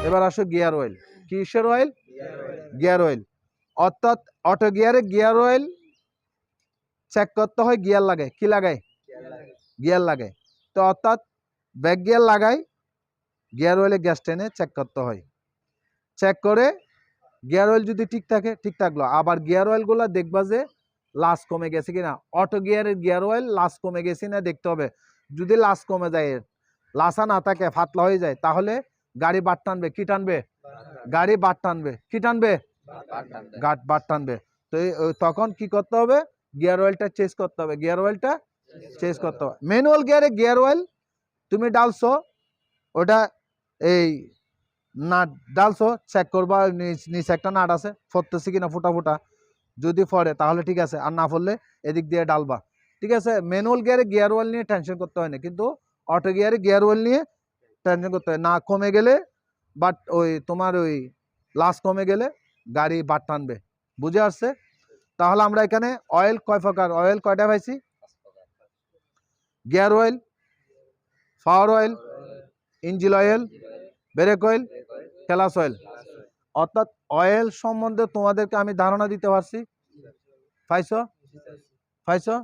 এবার আসো gear oil. কিসের অয়েল? Gear oil. অর্থাৎ অটো গিয়ারে গিয়ার অয়েল চেক করতে হয় গিয়ার লাগায়। কি লাগায়? গিয়ার লাগায়। তো অর্থাৎ ব্যাক গিয়ার লাগাই, গিয়ার অয়েলে গ্যাস টেনে চেক করতে হয়। চেক করে গিয়ার অয়েল যদি ঠিক থাকে, ঠিক থাকলো। আবার গিয়ার অয়েলগুলো দেখবা যে লাস কমে গেছে কিনা। অটো গিয়ারের গিয়ার অয়েল লাস কমে গেছে না দেখতে হবে। যদি লাস কমে যায়, লাসা না থাকে, ফাতলা হয়ে যায়, তাহলে গাড়ি বাট টানবে। কি টানবে? গাড়ি বাট টানবে। কি টানবে? বাট টানবে। তো তখন কি করতে হবে? গিয়ার অয়েলটা চেঞ্জ করতে হবে। গিয়ার অয়েলটা চেঞ্জ করতে হবে। ম্যানুয়াল গিয়ারে গিয়ার অয়েল তুমি ডালছো, ওটা এই নাট ডালছো, চেক করবা নিচে একটা নাট আছে, ফুটতেছে কিনা, ফুটা ফুটা। যদি পড়ে তাহলে ঠিক আছে, আর না পড়লে এদিক দিয়ে ডালবা। ঠিক আছে। ম্যানুয়াল গিয়ারে গিয়ার অয়েল নিয়ে টেনশন করতে হয় না, কিন্তু অটো গিয়ারে গিয়ার অয়েল নিয়ে টেনশন করতে হয়। না কমে গেলে বাট ওই তোমার ওই লাস কমে গেলে গাড়ি বাট টানবে। বুঝে আসছে? তাহলে আমরা এখানে অয়েল কয় প্রকার, অয়েল কয়টা পাইছি? Gear oil, power oil, engine oil, brake oil, clutch oil. অর্থাৎ অয়েল সম্বন্ধে তোমাদেরকে আমি ধারণা দিতে পারছি। পাইছো?